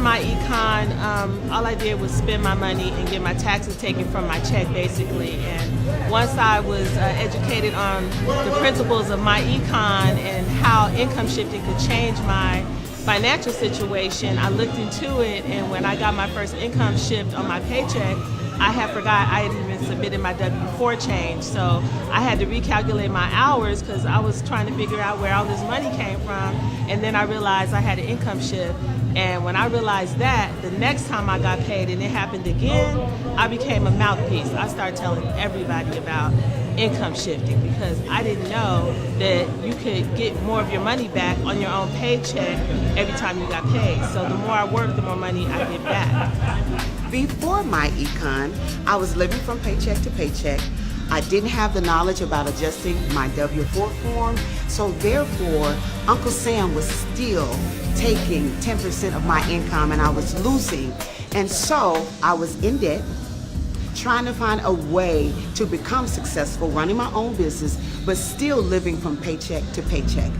Myecon, all I did was spend my money and get my taxes taken from my check, basically. And once I was educated on the principles of Myecon and how income shifting could change my financial situation, I looked into it, and when I got my first income shift on my paycheck, I had forgot I had even submitted my W-4 change, so I had to recalculate my hours because I was trying to figure out where all this money came from, and then I realized I had an income shift. And when I realized that, the next time I got paid and it happened again, I became a mouthpiece. I started telling everybody about income shifting because I didn't know that you could get more of your money back on your own paycheck every time you got paid. So the more I work, the more money I get back. Before Myecon, I was living from paycheck to paycheck. I didn't have the knowledge about adjusting my W-4 form, so therefore Uncle Sam was still taking 10% of my income and I was losing. And so I was in debt, trying to find a way to become successful, running my own business, but still living from paycheck to paycheck.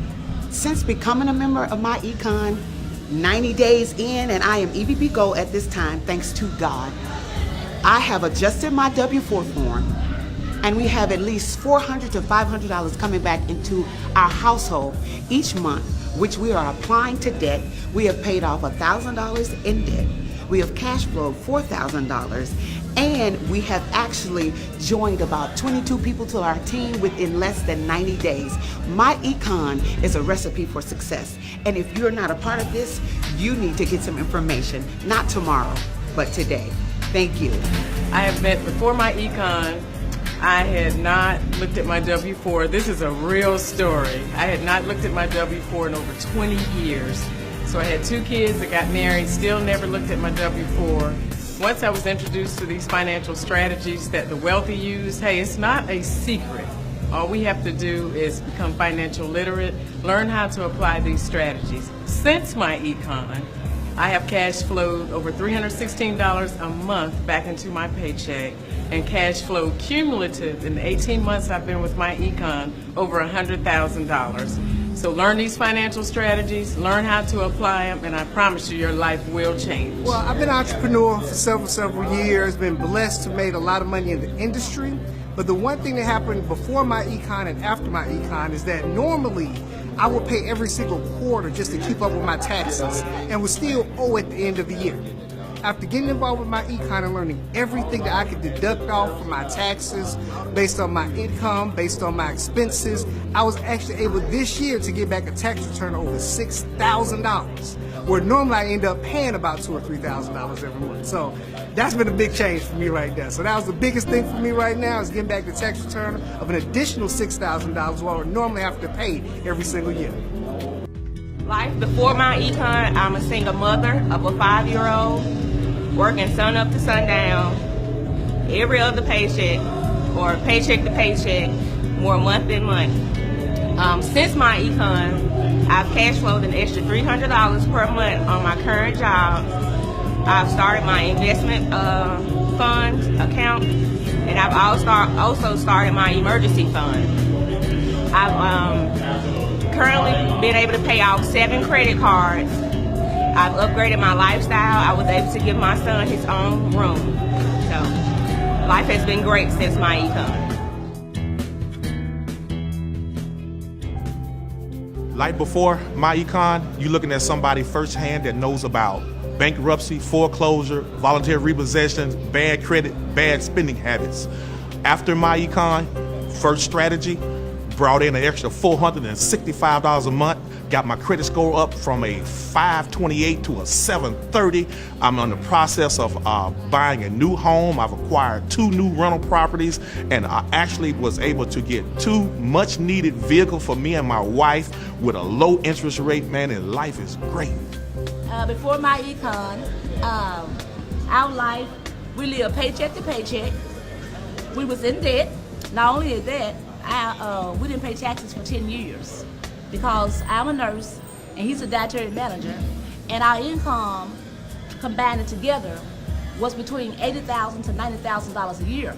Since becoming a member of Myecon, 90 days in, and I am EVP Gold at this time, thanks to God, I have adjusted my W-4 form, and we have at least $400 to $500 coming back into our household each month, which we are applying to debt. We have paid off $1,000 in debt. We have cash flowed $4,000, and we have actually joined about 22 people to our team within less than 90 days. Myecon is a recipe for success, and if you're not a part of this, you need to get some information, not tomorrow, but today. Thank you. I have met before Myecon. I had not looked at my W-4. This is a real story. I had not looked at my W-4 in over 20 years. So I had 2 kids that got married, still never looked at my W-4. Once I was introduced to these financial strategies that the wealthy use, hey, it's not a secret. All we have to do is become financial literate, learn how to apply these strategies. Since Myecon, I have cash flowed over $316 a month back into my paycheck, and cash flow cumulative in the 18 months I've been with Myecon over $100,000. So learn these financial strategies, learn how to apply them, and I promise you your life will change. Well, I've been an entrepreneur for several years, been blessed to make a lot of money in the industry. But the one thing that happened before Myecon and after Myecon is that normally I would pay every single quarter just to keep up with my taxes and would still owe at the end of the year. After getting involved with Myecon and learning everything that I could deduct off from my taxes based on my income, based on my expenses, I was actually able this year to get back a tax return of over $6,000, where normally I end up paying about $2,000 or $3,000 every month. So that's been a big change for me right there. So that was the biggest thing for me right now, is getting back the tax return of an additional $6,000 while I would normally have to pay every single year. Life before Myecon, I'm a single mother of a 5-year-old. Working sun up to sundown, every other paycheck, or paycheck to paycheck, more month than month. Since Myecon, I've cash flowed an extra $300 per month on my current job. I've started my investment fund account, and I've also started my emergency fund. I've currently been able to pay off 7 credit cards. I've upgraded my lifestyle. I was able to give my son his own room. So life has been great since Myecon. Like before Myecon, you're looking at somebody firsthand that knows about bankruptcy, foreclosure, voluntary repossessions, bad credit, bad spending habits. After Myecon, first strategy, brought in an extra $465 a month, got my credit score up from a 528 to a 730. I'm in the process of buying a new home. I've acquired 2 new rental properties, and I actually was able to get 2 much needed vehicles for me and my wife with a low interest rate, man, and life is great. Before Myecon, our life, we lived paycheck to paycheck. We was in debt. Not only is that, we didn't pay taxes for 10 years because I'm a nurse and he's a dietary manager, and our income combined together was between $80,000 to $90,000 a year.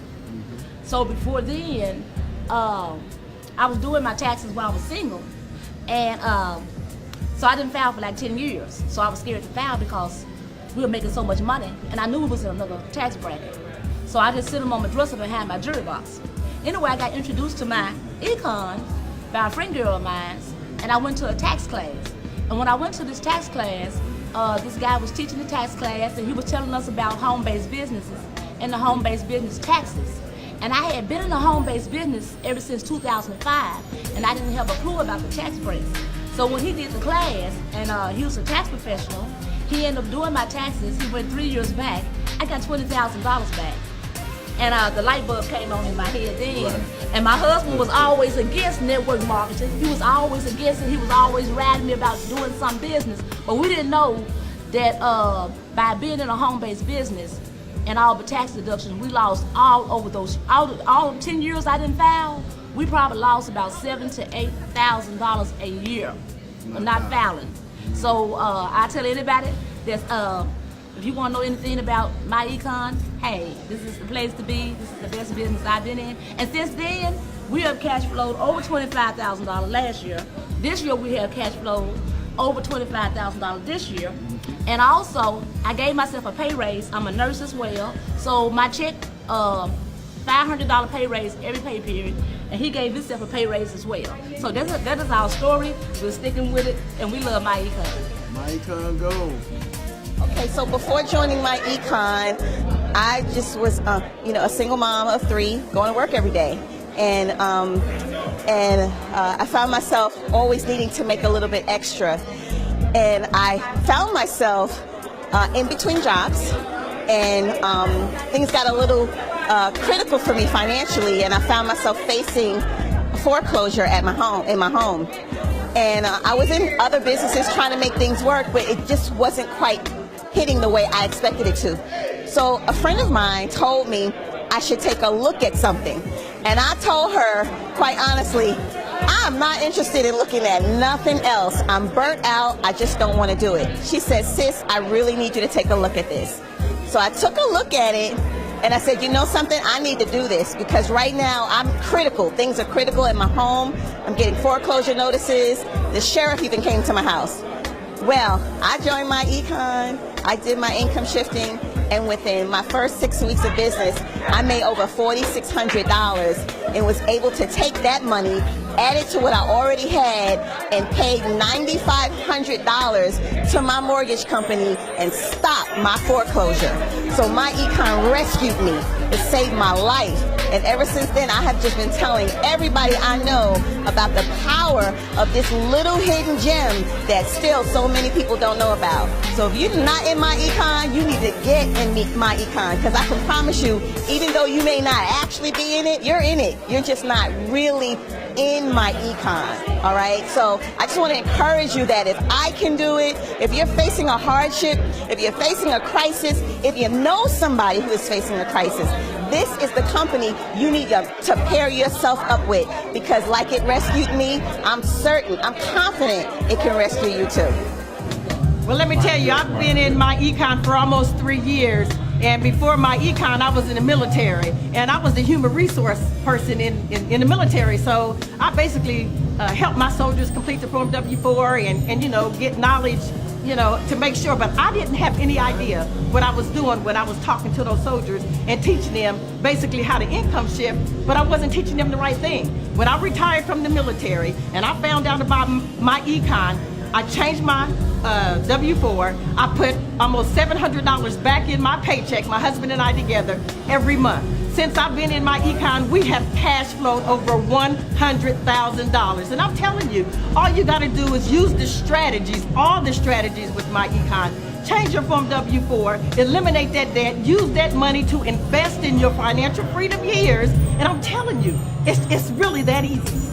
So before then, I was doing my taxes while I was single, and so I didn't file for like 10 years. So I was scared to file because we were making so much money, and I knew it was in another tax bracket. So I just sit them on my dresser behind my jewelry box. Anyway, I got introduced to my econ by a friend girl of mine, and I went to a tax class. And when I went to this tax class, this guy was teaching the tax class, and he was telling us about home-based businesses and the home-based business taxes. And I had been in the home-based business ever since 2005, and I didn't have a clue about the tax breaks. So when he did the class, and he was a tax professional, he ended up doing my taxes. He went 3 years back. I got $20,000 back. And the light bulb came on in my head then. Right. And my husband was always against network marketing. He was always against it. He was always riding me about doing some business. But we didn't know that by being in a home-based business and all the tax deductions, we lost all over those, all 10 years I didn't file, we probably lost about $7,000 to $8,000 a year for not filing. So I tell anybody that's, if you want to know anything about Myecon, hey, this is the place to be. This is the best business I've been in. And since then, we have cash flowed over $25,000 last year. This year, we have cash flowed over $25,000 this year. And also, I gave myself a pay raise. I'm a nurse as well. So my check, $500 pay raise every pay period. And he gave himself a pay raise as well. So that is our story. We're sticking with it, and we love Myecon. Myecon go. Okay, so before joining Myecon, I just was, a single mom of 3, going to work every day, and I found myself always needing to make a little bit extra, and I found myself in between jobs, and things got a little critical for me financially, and I found myself facing foreclosure at in my home, and I was in other businesses trying to make things work, but it just wasn't quite hitting the way I expected it to. So a friend of mine told me I should take a look at something. And I told her, quite honestly, I'm not interested in looking at nothing else. I'm burnt out. I just don't want to do it. She said, sis, I really need you to take a look at this. So I took a look at it, and I said, you know something? I need to do this because right now I'm critical. Things are critical at my home. I'm getting foreclosure notices. The sheriff even came to my house. Well, I joined Myecon. I did my income shifting, and within my first 6 weeks of business, I made over $4,600 and was able to take that money, add it to what I already had, and paid $9,500 to my mortgage company and stopped my foreclosure. So Myecon rescued me. It saved my life. And ever since then, I have just been telling everybody I know about the power of this little hidden gem that still so many people don't know about. So if you're not in Myecon, you need to get in Myecon, because I can promise you, even though you may not actually be in it, you're in it. You're just not really in Myecon, all right? So I just want to encourage you that if I can do it, if you're facing a hardship, if you're facing a crisis, if you know somebody who is facing a crisis, this is the company you need to pair yourself up with, because like it rescued me, I'm confident it can rescue you too. Well, let me tell you, I've been in Myecon for almost 3 years, and before Myecon, I was in the military, and I was the human resource person in the military. So I basically helped my soldiers complete the Form W-4 and get knowledge, to make sure. But I didn't have any idea what I was doing when I was talking to those soldiers and teaching them basically how to income shift, but I wasn't teaching them the right thing. When I retired from the military and I found out about Myecon, I changed my W-4. I put almost $700 back in my paycheck, my husband and I together, every month. Since I've been in Myecon, we have cash flowed over $100,000. And I'm telling you, all you got to do is use the strategies, all the strategies with Myecon. Change your Form W-4, eliminate that debt, use that money to invest in your financial freedom years. And I'm telling you, it's really that easy.